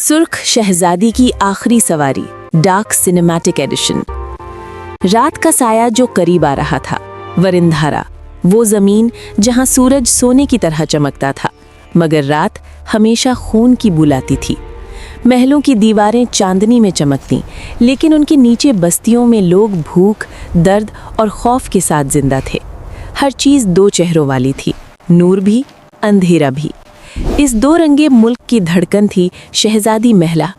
सुर्ख शहजादी की आखिरी सवारी, डार्क सिनेमैटिक एडिशन। रात का साया जो करीब आ रहा था, वरिंधारा, वो जमीन जहां सूरज सोने की तरह चमकता था, मगर रात हमेशा खून की बुलाती थी। महलों की दीवारें चांदनी में चमकती, लेकिन उनके नीचे बस्तियों में लोग भूख, दर्द और खौफ के साथ जिंदा थे। हर चीज दो चेहरों वाली थी, नूर भी, अंधेरा भी। इस दो रंगे मुल्क की धड़कन थी शहजादी महला,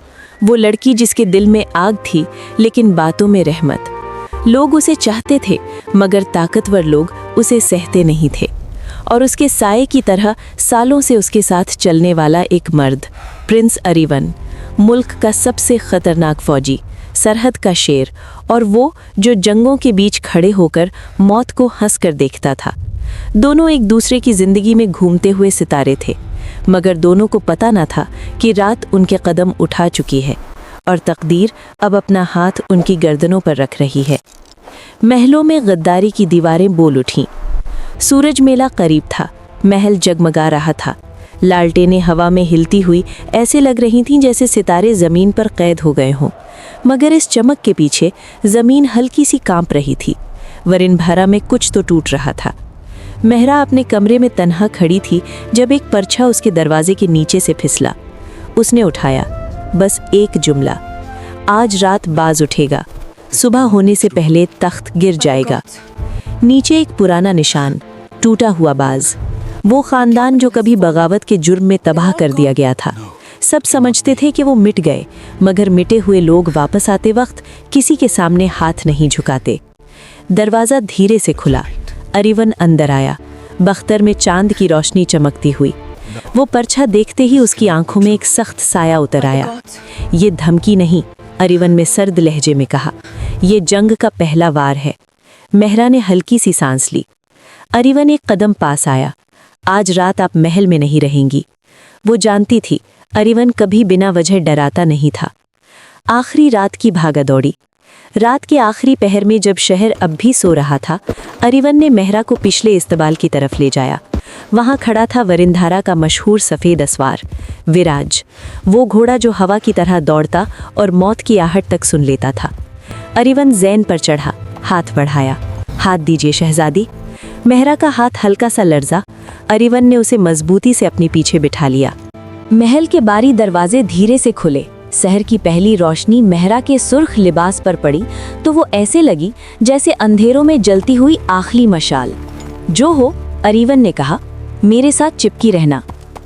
वो लड़की जिसके दिल में आग थी लेकिन बातों में रहमत। लोग उसे चाहते थे, मगर ताकतवर लोग उसे सहते नहीं थे। और उसके साये की तरह सालों से उसके साथ चलने वाला एक मर्द, प्रिंस अरिवन, मुल्क का सबसे खतरनाक फौजी, सरहद का शेर, और वो जो जंगों के बीच खड़े होकर मौत को हंसकर देखता था। दोनों एक दूसरे की जिंदगी में घूमते हुए सितारे थे, मगर दोनों को पता न था कि रात उनके कदम उठा चुकी है और तकदीर अब अपना हाथ उनकी गर्दनों पर रख रही है। महलों में गद्दारी की दीवारें बोल उठीं। सूरज मेला करीब था, महल जगमगा रहा था। लालटेनें हवा में हिलती हुई ऐसे लग रही थीं जैसे सितारे ज़मीन पर कैद हो गए हों, मगर इस चमक के पीछे ज़मीन हल्की सी कांप रही थी। वरिंधारा में कुछ तो टूट रहा था। महरा अपने कमरे में तन्हा खड़ी थी जब एक परछा उसके दरवाजे के नीचे से फिसला। उसने उठाया, बस एक जुमला, आज रात बाज उठेगा, सुबह होने से पहले तख्त गिर जाएगा। नीचे एक पुराना निशान, टूटा हुआ बाज, वो खानदान जो कभी बगावत के जुर्म में तबाह कर दिया गया था। सब समझते थे कि वो मिट गए, मगर मिटे हुए लोग वापस आते वक्त किसी के सामने हाथ नहीं झुकाते। दरवाज़ा धीरे से खुला, अरिवन अंदर आया, बख्तर में चांद की रोशनी चमकती हुई। वो परछा देखते ही उसकी आंखों में एक सख्त साया उतर आया। ये धमकी नहीं, अरिवन ने सर्द लहजे में कहा, ये जंग का पहला वार है। महरा ने हल्की सी सांस ली। अरिवन एक कदम पास आया, आज रात आप महल में नहीं रहेंगी। वो जानती थी अरिवन कभी बिना वजह डराता नहीं था। आखिरी रात की भागा दौड़ी। रात के आखिरी पहर में जब शहर अब भी सो रहा था, अरिवन ने महरा को पिछले इस्तबाल की तरफ ले जाया। वहां खड़ा था वरिंधारा का मशहूर सफ़ेद असवार, विराज, वो घोड़ा जो हवा की तरह दौड़ता और मौत की आहट तक सुन लेता था। अरिवन ज़ैन पर चढ़ा, हाथ बढ़ाया, हाथ दीजिए शहजादी। महरा का हाथ हल्का सा लर्जा। अरिवन ने उसे मजबूती से अपने पीछे बिठा लिया। महल के बारी दरवाजे धीरे से खुले। शहर की पहली रोशनी महरा के सुर्ख लिबास पर पड़ी तो वो ऐसे लगी जैसे अंधेरों में जलती हुई आखिरी मशाल। जो हो, अरिवन ने कहा, मेरे साथ चिपकी रहना।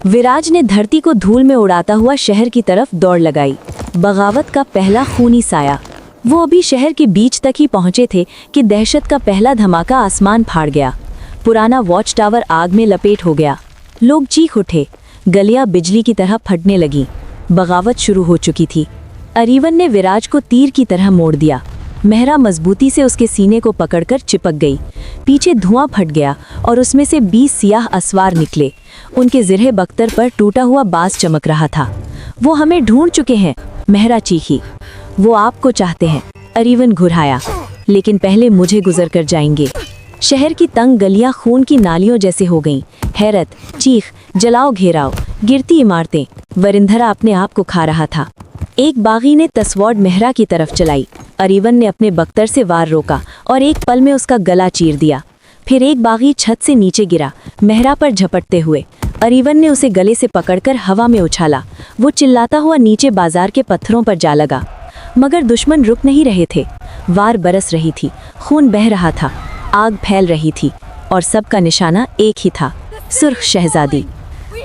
विराज ने धरती को धूल में उड़ाता हुआ शहर की तरफ दौड़ लगाई। बगावत का पहला खूनी साया। वो अभी शहर के बीच तक ही पहुंचे थे कि दहशत का पहला धमाका आसमान फाड़ गया। पुराना वॉच टावर आग में लपेट हो गया। लोग चीख उठे, गलियां बिजली की तरह फटने लगीं। बगावत शुरू हो चुकी थी। अरिवन ने विराज को तीर की तरह मोड़ दिया। महरा मजबूती से उसके सीने को पकड़कर चिपक गई। पीछे धुआं फट गया और उसमें से 20 सियाह असवार निकले। उनके जिरहे बख्तर पर टूटा हुआ बाज चमक रहा था। वो हमें ढूंढ चुके हैं, महरा चीखी। वो आपको चाहते हैं, अरिवन घुराया, लेकिन पहले मुझे गुजर कर जाएंगे। शहर की तंग गलियां खून की नालियों जैसे हो गईं। हैरत, चीख, जलाओ घेराव, गिरती इमारतें। वरिंधारा अपने आप को खा रहा था। एक बागी ने तस्वार महरा की तरफ चलाई। अरिवन ने अपने बख्तर से वार रोका और एक पल में उसका गला चीर दिया। फिर एक बागी छत से नीचे गिरा, महरा पर झपटते हुए। अरिवन ने उसे गले से पकड़कर हवा में उछाला। वो चिल्लाता हुआ नीचे बाजार के पत्थरों पर जा लगा, मगर दुश्मन रुक नहीं रहे थे। वार बरस रही थी, खून बह रहा था, आग फैल रही थी, और सबका निशाना एक ही था, सुर्ख शहजादी।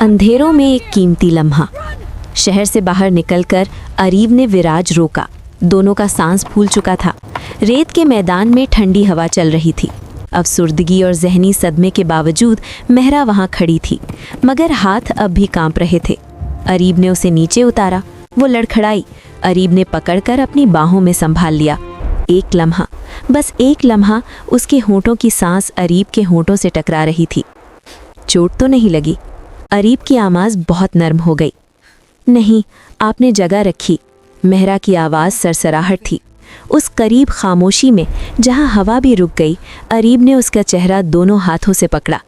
अंधेरों में एक कीमती लम्हा। शहर से बाहर निकलकर अरीब ने विराज रोका। दोनों का सांस फूल चुका था। रेत के मैदान में ठंडी हवा चल रही थी। अफसुर्दगी और जहनी सदमे के बावजूद महरा वहां खड़ी थी, मगर हाथ अब भी कांप रहे थे। अरीब ने उसे नीचे उतारा। वो लड़खड़ाई। अरीब ने पकड़कर अपनी बाहों में संभाल लिया। एक लम्हा, बस एक लम्हा, उसके होंठों की सांस अरीब के होंठों से टकरा रही थी। चोट तो नहीं लगी? अरीब की आवाज़ बहुत नर्म हो गई। नहीं, आपने जगह रखी। महरा की आवाज़ सरसराहट थी। उस करीब खामोशी में जहां हवा भी रुक गई, अरीब ने उसका चेहरा दोनों हाथों से पकड़ा।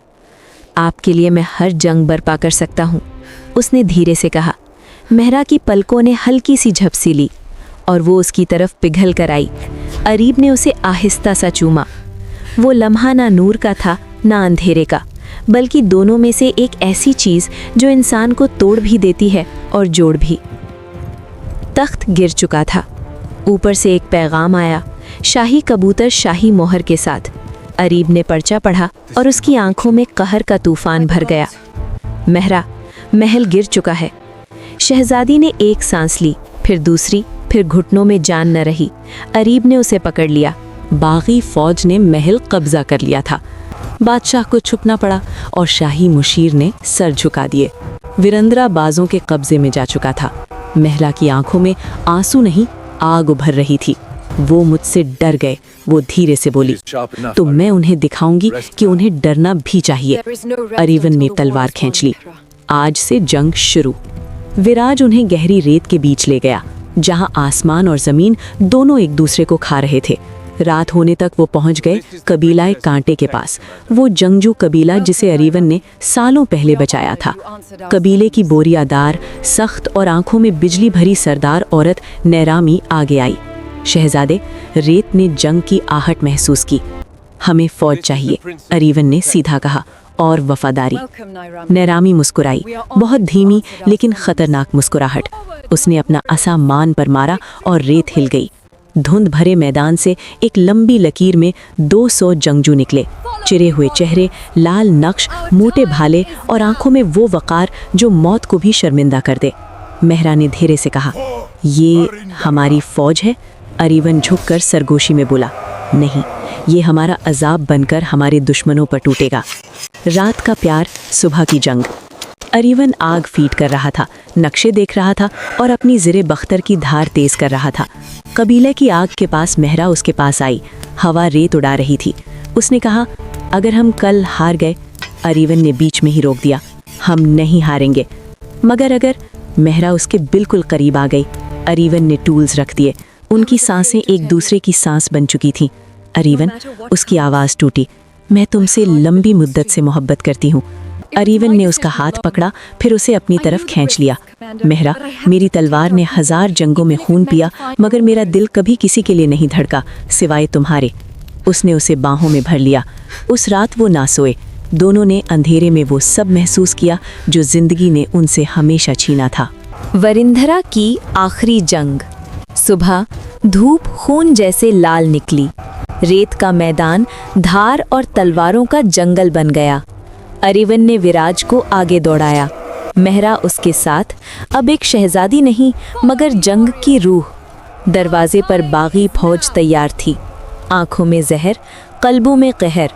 आपके लिए मैं हर जंग बर्पा कर सकता हूँ, उसने धीरे से कहा। मेहरा की पलकों ने हल्की सी झपसी ली और वो उसकी तरफ पिघल कर आई। अरीब ने उसे आहिस्ता सा चूमा। वो लम्हा ना नूर का था ना अंधेरे का, बल्कि दोनों में से एक ऐसी चीज़ जो इंसान को तोड़ भी देती है और जोड़ भी। तख्त गिर चुका था। ऊपर से एक पैगाम आया, शाही कबूतर शाही मोहर के साथ। अरीब ने पर्चा पढ़ा और उसकी आंखों में कहर का तूफान भर गया। मेहरा, महल गिर चुका है। शहजादी ने एक सांस ली, फिर दूसरी, फिर घुटनों में जान न रही। अरीब ने उसे पकड़ लिया। बागी फौज ने महल कब्जा कर लिया था। बादशाह को छुपना पड़ा और शाही मुशीर ने सर झुका दिए। विरंदरा बाजों के कब्जे में जा चुका था। मेहरा की आंखों में आंसू नहीं, आग उभर रही थी। वो मुझसे डर गए। वो धीरे से बोली, तो मैं उन्हें दिखाऊंगी कि उन्हें डरना भी चाहिए। अरीवन ने तलवार खींच ली। आज से जंग शुरू। विराज उन्हें गहरी रेत के बीच ले गया, जहां आसमान और जमीन दोनों एक दूसरे को खा रहे थे। रात होने तक वो पहुंच गए कबीला कांटे के पास। वो जंगजू कबीला जिसे अरीवन ने सालों पहले बचाया था। कबीले की बोरियादार, सख्त और आंखों में बिजली भरी सरदार औरत नैरामी आगे आई। शहजादे, रेत ने जंग की आहट महसूस की। हमें फौज चाहिए, अरीवन ने सीधा कहा, और वफादारी। नैरामी मुस्कुराई, बहुत धीमी लेकिन खतरनाक मुस्कुराहट। उसने अपना असा मान पर मारा और रेत हिल गई। धुंध भरे मैदान से एक लंबी लकीर में 200 जंगजू निकले। चिरे हुए चेहरे, लाल नक्श, मोटे भाले और आंखों में वो वकार जो मौत को भी शर्मिंदा कर दे। मेहरा ने धीरे से कहा, ये हमारी फौज है? अरीवन झुककर सरगोशी में बोला, नहीं, ये हमारा अजाब बनकर हमारे दुश्मनों पर टूटेगा। रात का प्यार, सुबह की जंग। अरीवन आग फीट कर रहा था, नक्शे देख रहा था और अपनी ज़िरे बख्तर की धार तेज कर रहा था। कबीले की आग के पास मेहरा उसके पास आई। हवा रेत उड़ा रही थी। उसने कहा, अगर हम कल हार गए? अरीवन ने बीच में ही रोक दिया, हम नहीं हारेंगे। मगर अगर? मेहरा उसके बिल्कुल करीब आ गई। अरीवन ने टूल्स रख दिए। उनकी सांसें एक दूसरे की सांस बन चुकी थीं। अरीवन, उसकी आवाज़ टूटी, मैं तुमसे लंबी मुद्दत से मोहब्बत करती हूँ। अरीवन ने उसका हाथ पकड़ा, फिर उसे अपनी तरफ खींच लिया। मेहरा, मेरी तलवार ने 1000 जंगों में खून पिया, मगर मेरा दिल कभी किसी के लिए नहीं धड़का सिवाय तुम्हारे। उसने उसे बाहों में भर लिया। उस रात वो ना सोए। दोनों ने अंधेरे में वो सब महसूस किया जो जिंदगी ने उनसे हमेशा छीना था। वरिंधरा की आखिरी जंग। सुबह धूप खून जैसे लाल निकली। रेत का मैदान धार और तलवारों का जंगल बन गया। अरीवन ने विराज को आगे दौड़ाया। मेहरा उसके साथ, अब एक शहजादी नहीं मगर जंग की रूह। दरवाजे पर बागी फौज तैयार थी, आंखों में जहर, कल्बों में कहर।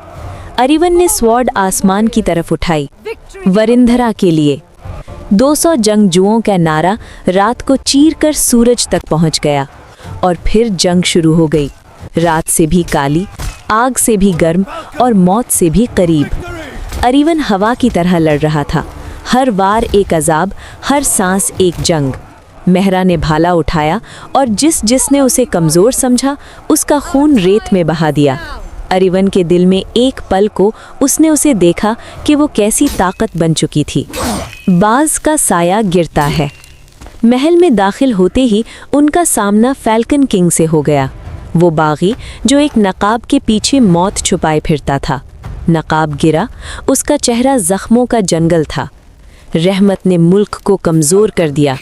अरीवन ने स्वॉर्ड आसमान की तरफ उठाई, वरिंधरा के लिए। 200 जंगजुओं का नारा रात को चीर कर सूरज तक पहुंच गया। और फिर जंग शुरू हो गई, रात से भी काली, आग से भी गर्म और मौत से भी करीब। अरीवन हवा की तरह लड़ रहा था, हर वार एक अजाब, हर सांस एक जंग। मेहरा ने भाला उठाया और जिसने उसे कमज़ोर समझा उसका खून रेत में बहा दिया। अरीवन के दिल में एक पल को उसने उसे देखा कि वो कैसी ताकत बन चुकी थी। बाज का साया गिरता है। महल में दाखिल होते ही उनका सामना फैल्कन किंग से हो गया। वो बागी जो एक नकाब के पीछे मौत छुपाए फिरता था। नकाब गिरा, उसका चेहरा जख्मों का जंगल था। रहमत ने मुल्क को कमज़ोर कर दिया।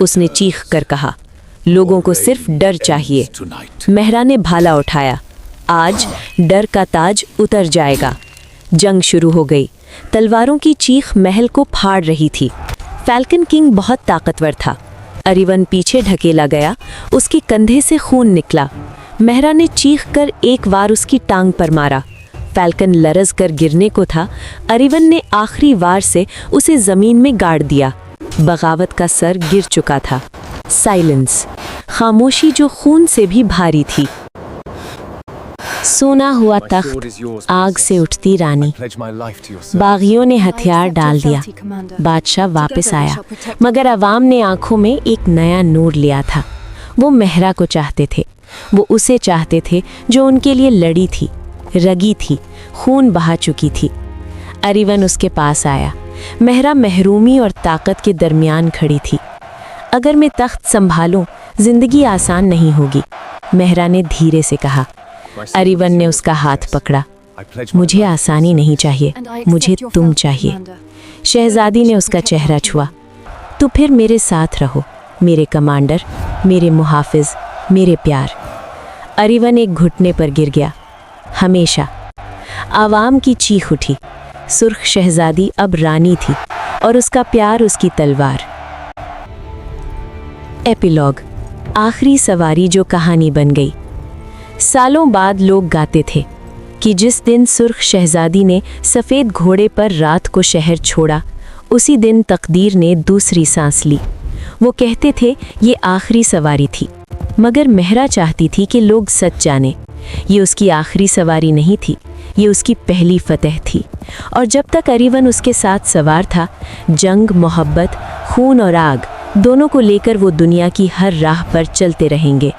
उसने चीख कर कहा, लोगों को सिर्फ डर चाहिए। मेहरा ने भाला उठाया, आज डर का ताज उतर जाएगा। जंग शुरू हो गई। तलवारों की चीख महल को फाड़ रही थी। फैल्कन किंग बहुत ताकतवर था। अरीवन पीछे ढकेला गया, उसके कंधे से खून निकला। मेहरा ने चीख कर एक बार उसकी टांग पर मारा। फैल्कन लरज कर गिरने को था। अरीवन ने आखिरी वार से उसे जमीन में गाड़ दिया। बगावत का सर गिर चुका था। साइलेंस, खामोशी जो खून से भी भारी थी। सोना हुआ तख्त, आग से उठती रानी। बागियों ने हथियार डाल दिया। बादशाह वापस आया, मगर अवाम ने आंखों में एक नया नूर लिया था। वो मेहरा को चाहते थे। वो उसे चाहते थे जो उनके लिए लड़ी थी, रगी थी, खून बहा चुकी थी। अरीवन उसके पास आया। मेहरा महरूमी और ताकत के दरमियान खड़ी थी। अगर मैं तख्त संभालूं, जिंदगी आसान नहीं होगी, मेहरा ने धीरे से कहा। अरिवन ने उसका हाथ पकड़ा। मुझे आसानी नहीं चाहिए, मुझे तुम चाहिए। शहजादी ने उसका चेहरा छुआ। तो फिर मेरे साथ रहो, मेरे कमांडर, मेरे मुहाफिज, मेरे प्यार। अरिवन एक घुटने पर गिर गया। हमेशा। आवाम की चीख उठी। सुर्ख शहजादी अब रानी थी और उसका प्यार उसकी तलवार। एपिलॉग, आखिरी सवारी जो कहानी बन गई। सालों बाद लोग गाते थे कि जिस दिन सुर्ख शहजादी ने सफ़ेद घोड़े पर रात को शहर छोड़ा, उसी दिन तकदीर ने दूसरी सांस ली। वो कहते थे ये आखिरी सवारी थी, मगर मेहरा चाहती थी कि लोग सच जाने, ये उसकी आखिरी सवारी नहीं थी, ये उसकी पहली फतह थी। और जब तक अरिवन उसके साथ सवार था, जंग, मोहब्बत, खून और आग दोनों को लेकर वो दुनिया की हर राह पर चलते रहेंगे।